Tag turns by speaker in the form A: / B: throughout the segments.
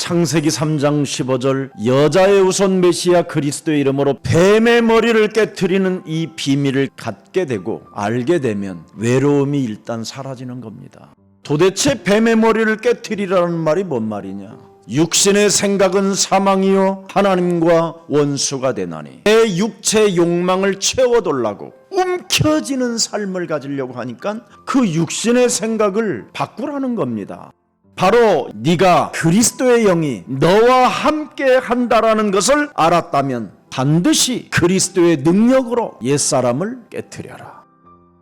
A: 창세기 3장 15절 여자의 우선 메시아 그리스도의 이름으로 뱀의 머리를 깨트리는 이 비밀을 갖게 되고 알게 되면 외로움이 일단 사라지는 겁니다. 도대체 뱀의 머리를 깨트리라는 말이 뭔 말이냐? 육신의 생각은 사망이요 하나님과 원수가 되나니 내 육체의 욕망을 채워달라고 움켜쥐는 삶을 가지려고 하니까 그 육신의 생각을 바꾸라는 겁니다. 바로 네가 그리스도의 영이 너와 함께 한다라는 것을 알았다면 반드시 그리스도의 능력으로 옛사람을 깨트려라.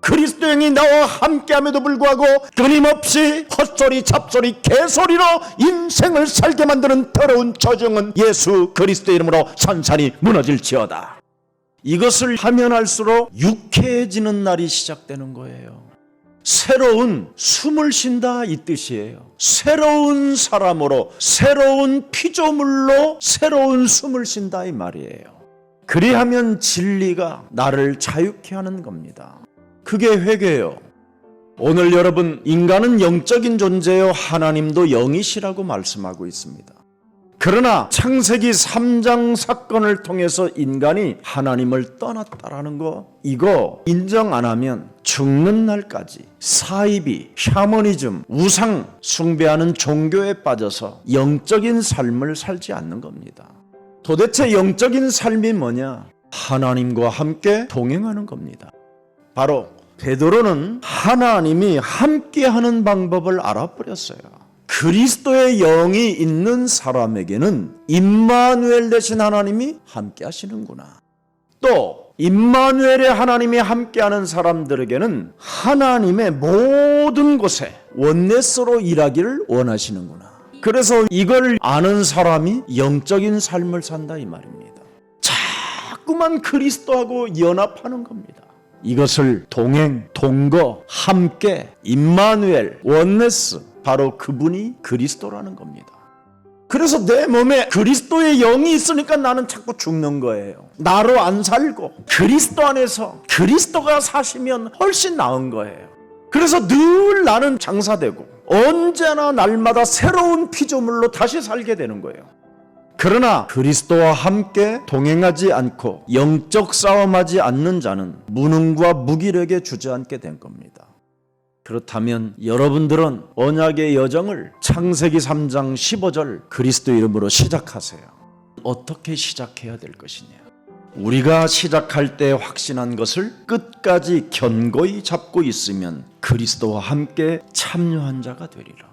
A: 그리스도의 영이 나와 함께함에도 불구하고 끊임없이 헛소리 잡소리 개소리로 인생을 살게 만드는 더러운 저주는 예수 그리스도의 이름으로 산산이 무너질지어다. 이것을 하면 할수록 유쾌해지는 날이 시작되는 거예요. 새로운 숨을 쉰다 이 뜻이에요. 새로운 사람으로 새로운 피조물로 새로운 숨을 쉰다 이 말이에요. 그리하면 진리가 나를 자유케 하는 겁니다. 그게 회개예요. 오늘 여러분, 인간은 영적인 존재요 하나님도 영이시라고 말씀하고 있습니다. 그러나 창세기 3장 사건을 통해서 인간이 하나님을 떠났다라는 거, 이거 인정 안 하면 죽는 날까지 사이비, 샤머니즘, 우상 숭배하는 종교에 빠져서 영적인 삶을 살지 않는 겁니다. 도대체 영적인 삶이 뭐냐? 하나님과 함께 동행하는 겁니다. 바로 베드로는 하나님이 함께하는 방법을 알아버렸어요. 그리스도의 영이 있는 사람에게는 임마누엘 되신 하나님이 함께 하시는구나. 또 임마누엘의 하나님이 함께하는 사람들에게는 하나님의 모든 곳에 원네스로 일하기를 원하시는구나. 그래서 이걸 아는 사람이 영적인 삶을 산다 이 말입니다. 자꾸만 그리스도하고 연합하는 겁니다. 이것을 동행, 동거, 함께, 임마누엘, 원네스, 바로 그분이 그리스도라는 겁니다. 그래서 내 몸에 그리스도의 영이 있으니까 나는 자꾸 죽는 거예요. 나로 안 살고 그리스도 안에서 그리스도가 사시면 훨씬 나은 거예요. 그래서 늘 나는 장사되고 언제나 날마다 새로운 피조물로 다시 살게 되는 거예요. 그러나 그리스도와 함께 동행하지 않고 영적 싸움하지 않는 자는 무능과 무기력에 주저앉게 된 겁니다. 그렇다면 여러분들은 언약의 여정을 창세기 3장 15절 그리스도 이름으로 시작하세요. 어떻게 시작해야 될 것이냐? 우리가 시작할 때 확신한 것을 끝까지 견고히 잡고 있으면 그리스도와 함께 참여한 자가 되리라.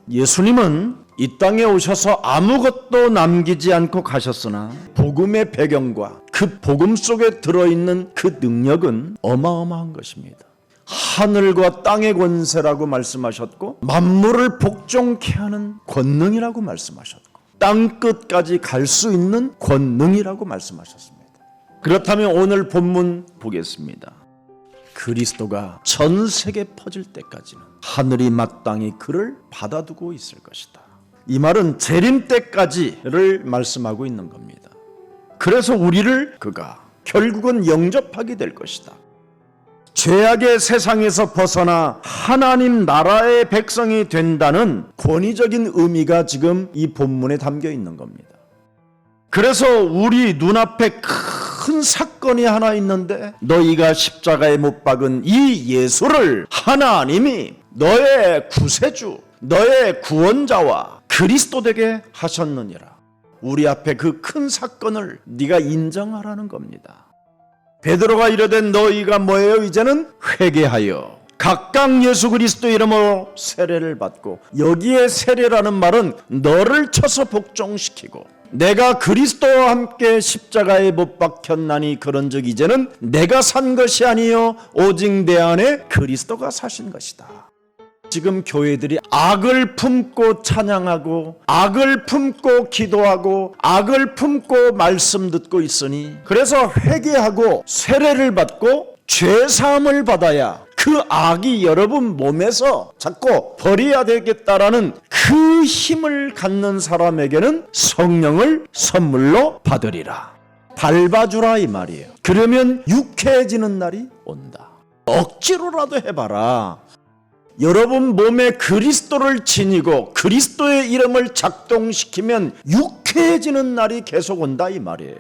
A: 예수님은 이 땅에 오셔서 아무것도 남기지 않고 가셨으나 복음의 배경과 그 복음 속에 들어있는 그 능력은 어마어마한 것입니다. 하늘과 땅의 권세라고 말씀하셨고 만물을 복종케 하는 권능이라고 말씀하셨고 땅 끝까지 갈 수 있는 권능이라고 말씀하셨습니다. 그렇다면 오늘 본문 보겠습니다. 그리스도가 전 세계 퍼질 때까지는 하늘이 마땅히 그를 받아두고 있을 것이다. 이 말은 재림 때까지를 말씀하고 있는 겁니다. 그래서 우리를 그가 결국은 영접하게 될 것이다. 죄악의 세상에서 벗어나 하나님 나라의 백성이 된다는 권위적인 의미가 지금 이 본문에 담겨 있는 겁니다. 그래서 우리 눈앞에 큰 사건이 하나 있는데 너희가 십자가에 못 박은 이 예수를 하나님이 너의 구세주, 너의 구원자와 그리스도 되게 하셨느니라. 우리 앞에 그 큰 사건을 네가 인정하라는 겁니다. 베드로가 이르되 너희가 뭐예요? 이제는 회개하여 각각 예수 그리스도 이름으로 세례를 받고, 여기에 세례라는 말은 너를 쳐서 복종시키고 내가 그리스도와 함께 십자가에 못 박혔나니 그런즉 이제는 내가 산 것이 아니요 오직 내 안에 그리스도가 사신 것이다. 지금 교회들이 악을 품고 찬양하고 악을 품고 기도하고 악을 품고 말씀 듣고 있으니, 그래서 회개하고 세례를 받고 죄사함을 받아야 그 악이 여러분 몸에서 자꾸 버려야 되겠다라는 그 힘을 갖는 사람에게는 성령을 선물로 받으리라. 밟아주라 이 말이에요. 그러면 유쾌해지는 날이 온다. 억지로라도 해봐라. 여러분 몸에 그리스도를 지니고 그리스도의 이름을 작동시키면 유쾌해지는 날이 계속 온다 이 말이에요.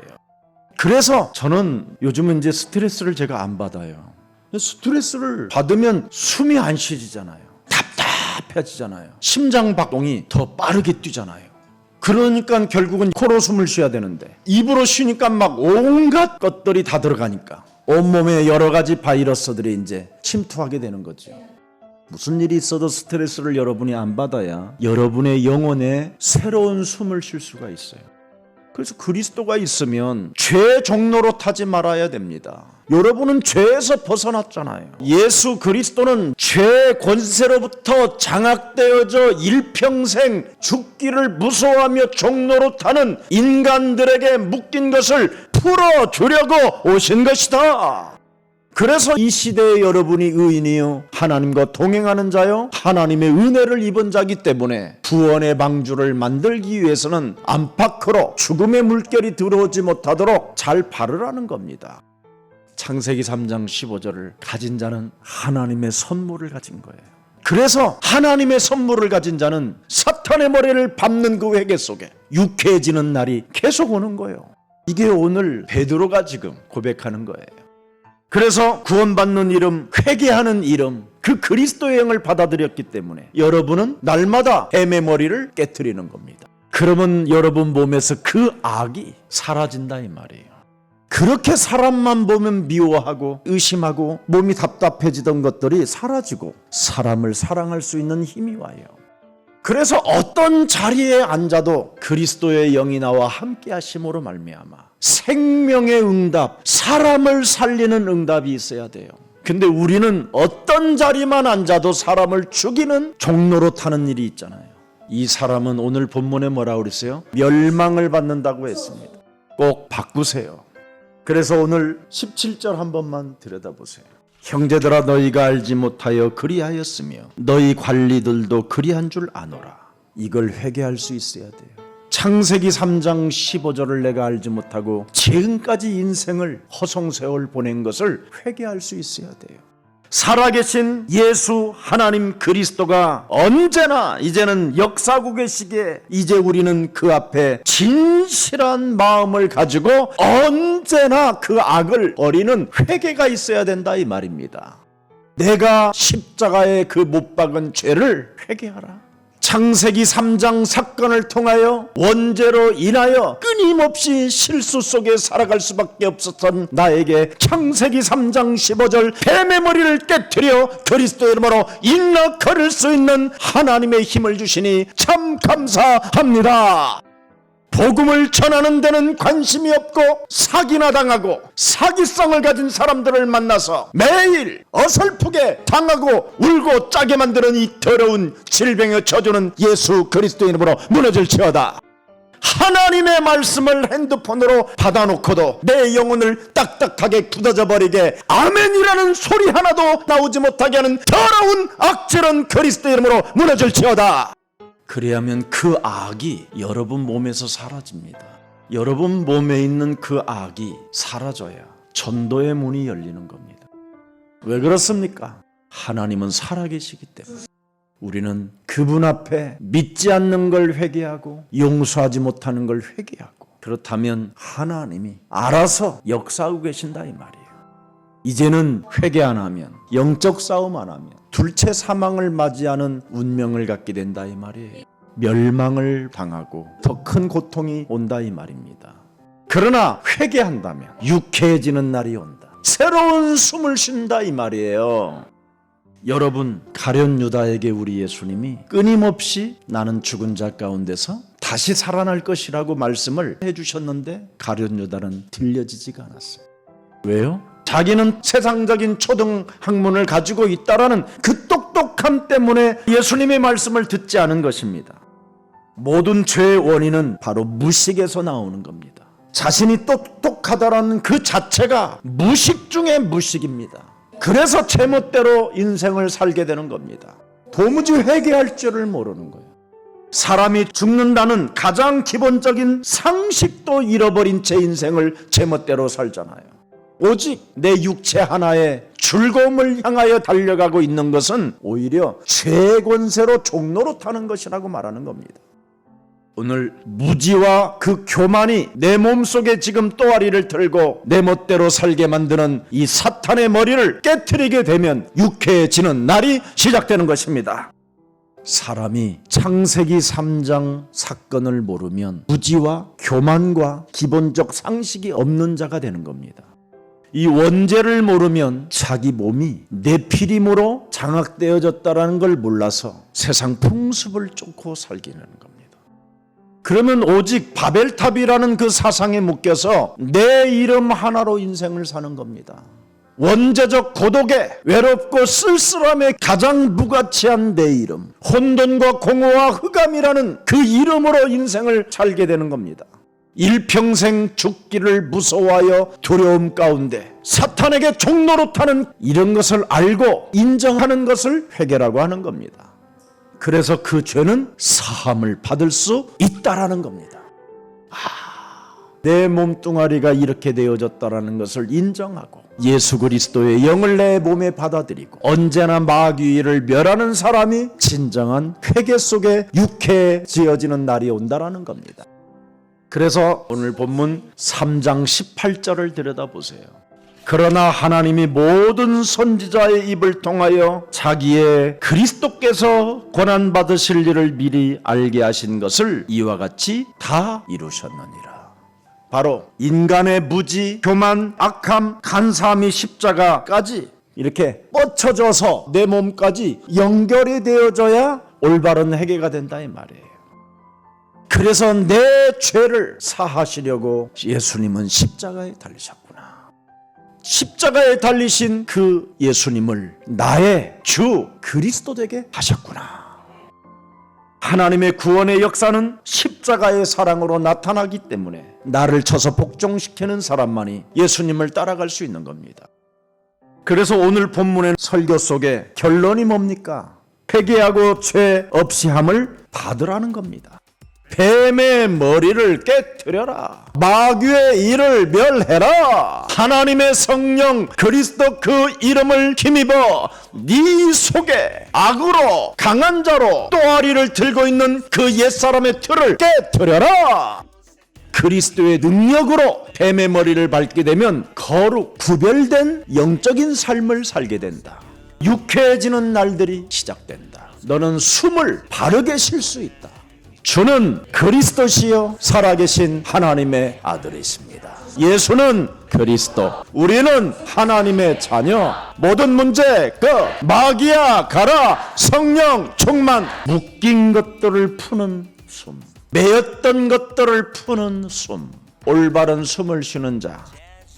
A: 그래서 저는 요즘은 이제 스트레스를 제가 안 받아요. 스트레스를 받으면 숨이 안 쉬지잖아요. 답답해지잖아요. 심장 박동이 더 빠르게 뛰잖아요. 그러니까 결국은 코로 숨을 쉬어야 되는데 입으로 쉬니까 막 온갖 것들이 다 들어가니까 온몸에 여러 가지 바이러스들이 이제 침투하게 되는 거죠. 무슨 일이 있어도 스트레스를 여러분이 안 받아야 여러분의 영혼에 새로운 숨을 쉴 수가 있어요. 그래서 그리스도가 있으면 죄 종로로 타지 말아야 됩니다. 여러분은 죄에서 벗어났잖아요. 예수 그리스도는 죄 권세로부터 장악되어져 일평생 죽기를 무서워하며 종로로 타는 인간들에게 묶인 것을 풀어주려고 오신 것이다. 그래서 이 시대에 여러분이 의인이요 하나님과 동행하는 자요 하나님의 은혜를 입은 자기 때문에 구원의 방주를 만들기 위해서는 안팎으로 죽음의 물결이 들어오지 못하도록 잘 바르라는 겁니다. 창세기 3장 15절을 가진 자는 하나님의 선물을 가진 거예요. 그래서 하나님의 선물을 가진 자는 사탄의 머리를 밟는 그 회개 속에 유쾌해지는 날이 계속 오는 거예요. 이게 오늘 베드로가 지금 고백하는 거예요. 그래서 구원받는 이름, 회개하는 이름, 그 그리스도의 영을 받아들였기 때문에 여러분은 날마다 뱀의 머리를 깨트리는 겁니다. 그러면 여러분 몸에서 그 악이 사라진다 이 말이에요. 그렇게 사람만 보면 미워하고 의심하고 몸이 답답해지던 것들이 사라지고 사람을 사랑할 수 있는 힘이 와요. 그래서 어떤 자리에 앉아도 그리스도의 영이 나와 함께 하심으로 말미암아 생명의 응답, 사람을 살리는 응답이 있어야 돼요. 근데 우리는 어떤 자리만 앉아도 사람을 죽이는 종로로 타는 일이 있잖아요. 이 사람은 오늘 본문에 뭐라고 그랬어요? 멸망을 받는다고 했습니다. 꼭 바꾸세요. 그래서 오늘 17절 한 번만 들여다보세요. 형제들아 너희가 알지 못하여 그리하였으며 너희 관리들도 그리한 줄 아노라. 이걸 회개할 수 있어야 돼요. 창세기 3장 15절을 내가 알지 못하고 지금까지 인생을 허송세월 보낸 것을 회개할 수 있어야 돼요. 살아계신 예수 하나님 그리스도가 언제나 이제는 역사하고 계시기에 이제 우리는 그 앞에 진실한 마음을 가지고 언제나 그 악을 버리는 회개가 있어야 된다 이 말입니다. 내가 십자가에 그 못 박은 죄를 회개하라. 창세기 3장 사건을 통하여 원죄로 인하여 끊임없이 실수 속에 살아갈 수밖에 없었던 나에게 창세기 3장 15절 뱀의 머리를 깨트려 그리스도의 이름으로 인나 걸을 수 있는 하나님의 힘을 주시니 참 감사합니다. 복음을 전하는 데는 관심이 없고 사기나 당하고 사기성을 가진 사람들을 만나서 매일 어설프게 당하고 울고 짜게 만드는 이 더러운 질병의 저주는 예수 그리스도의 이름으로 무너질지어다. 하나님의 말씀을 핸드폰으로 받아놓고도 내 영혼을 딱딱하게 굳어져 버리게 아멘이라는 소리 하나도 나오지 못하게 하는 더러운 악질은 그리스도의 이름으로 무너질지어다. 그래야면 그 악이 여러분 몸에서 사라집니다. 여러분 몸에 있는 그 악이 사라져야 전도의 문이 열리는 겁니다. 왜 그렇습니까? 하나님은 살아계시기 때문에. 우리는 그분 앞에 믿지 않는 걸 회개하고 용서하지 못하는 걸 회개하고, 그렇다면 하나님이 알아서 역사하고 계신다 이 말이에요. 이제는 회개 안 하면, 영적 싸움 안 하면 둘째 사망을 맞이하는 운명을 갖게 된다 이 말이에요. 멸망을 당하고 더 큰 고통이 온다 이 말입니다. 그러나 회개한다면 유쾌해지는 날이 온다. 새로운 숨을 쉰다 이 말이에요. 여러분, 가룟 유다에게 우리 예수님이 끊임없이 나는 죽은 자 가운데서 다시 살아날 것이라고 말씀을 해주셨는데 가룟 유다는 들려지지가 않았어요. 왜요? 자기는 세상적인 초등 학문을 가지고 있다라는 그 똑똑함 때문에 예수님의 말씀을 듣지 않은 것입니다. 모든 죄의 원인은 바로 무식에서 나오는 겁니다. 자신이 똑똑하다라는 그 자체가 무식 중에 무식입니다. 그래서 제멋대로 인생을 살게 되는 겁니다. 도무지 회개할 줄을 모르는 거예요. 사람이 죽는다는 가장 기본적인 상식도 잃어버린 제 인생을 제멋대로 살잖아요. 오직 내 육체 하나의 즐거움을 향하여 달려가고 있는 것은 오히려 죄의 권세로 종로로 타는 것이라고 말하는 겁니다. 오늘 무지와 그 교만이 내 몸속에 지금 또아리를 틀고 내 멋대로 살게 만드는 이 사탄의 머리를 깨트리게 되면 유쾌해지는 날이 시작되는 것입니다. 사람이 창세기 3장 사건을 모르면 무지와 교만과 기본적 상식이 없는 자가 되는 겁니다. 이 원죄를 모르면 자기 몸이 네피림으로 장악되어졌다는 걸 몰라서 세상 풍습을 쫓고 살게 되는 겁니다. 그러면 오직 바벨탑이라는 그 사상에 묶여서 내 이름 하나로 인생을 사는 겁니다. 원죄적 고독에 외롭고 쓸쓸함에 가장 무가치한 내 이름, 혼돈과 공허와 흑암이라는 그 이름으로 인생을 살게 되는 겁니다. 일평생 죽기를 무서워하여 두려움 가운데 사탄에게 종노릇하는 이런 것을 알고 인정하는 것을 회개라고 하는 겁니다. 그래서 그 죄는 사함을 받을 수 있다라는 겁니다. 내 몸뚱아리가 이렇게 되어졌다라는 것을 인정하고 예수 그리스도의 영을 내 몸에 받아들이고 언제나 마귀를 멸하는 사람이 진정한 회개 속에 유쾌해지어지는 날이 온다라는 겁니다. 그래서 오늘 본문 3장 18절을 들여다보세요. 그러나 하나님이 모든 선지자의 입을 통하여 자기의 그리스도께서 고난받으실 일을 미리 알게 하신 것을 이와 같이 다 이루셨느니라. 바로 인간의 무지, 교만, 악함, 간사함이 십자가까지 이렇게 뻗쳐져서 내 몸까지 연결이 되어져야 올바른 회개가 된다 이 말이에요. 그래서 내 죄를 사하시려고 예수님은 십자가에 달리셨구나. 십자가에 달리신 그 예수님을 나의 주 그리스도 되게 하셨구나. 하나님의 구원의 역사는 십자가의 사랑으로 나타나기 때문에 나를 쳐서 복종시키는 사람만이 예수님을 따라갈 수 있는 겁니다. 그래서 오늘 본문의 설교 속에 결론이 뭡니까? 회개하고 죄 없이 함을 받으라는 겁니다. 뱀의 머리를 깨트려라. 마귀의 일을 멸해라. 하나님의 성령 그리스도 그 이름을 힘입어 네 속에 악으로 강한 자로 또아리를 들고 있는 그 옛사람의 틀을 깨트려라. 그리스도의 능력으로 뱀의 머리를 밟게 되면 거룩 구별된 영적인 삶을 살게 된다. 유쾌해지는 날들이 시작된다. 너는 숨을 바르게 쉴 수 있다. 주는 그리스도시요 살아계신 하나님의 아들이십니다. 예수는 그리스도, 우리는 하나님의 자녀. 모든 문제 마귀야 가라. 성령 충만. 묶인 것들을 푸는 숨, 매였던 것들을 푸는 숨, 올바른 숨을 쉬는 자,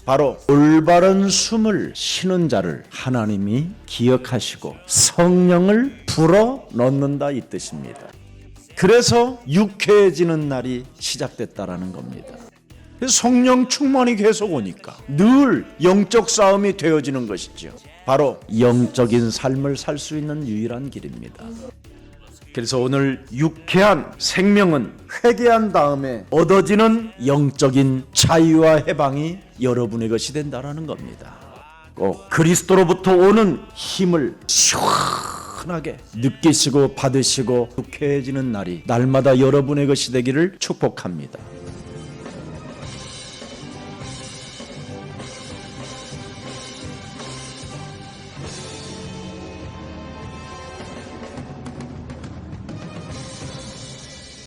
A: 바로 올바른 숨을 쉬는 자를 하나님이 기억하시고 성령을 불어 넣는다 이 뜻입니다. 그래서 유쾌해지는 날이 시작됐다라는 겁니다. 성령 충만이 계속 오니까 늘 영적 싸움이 되어지는 것이죠. 바로 영적인 삶을 살 수 있는 유일한 길입니다. 그래서 오늘 유쾌한 생명은 회개한 다음에 얻어지는 영적인 자유와 해방이 여러분의 것이 된다라는 겁니다. 꼭 그리스도로부터 오는 힘을 시원하게 느끼시고 받으시고 유쾌해지는 날이 날마다 여러분의 것이 되기를 축복합니다.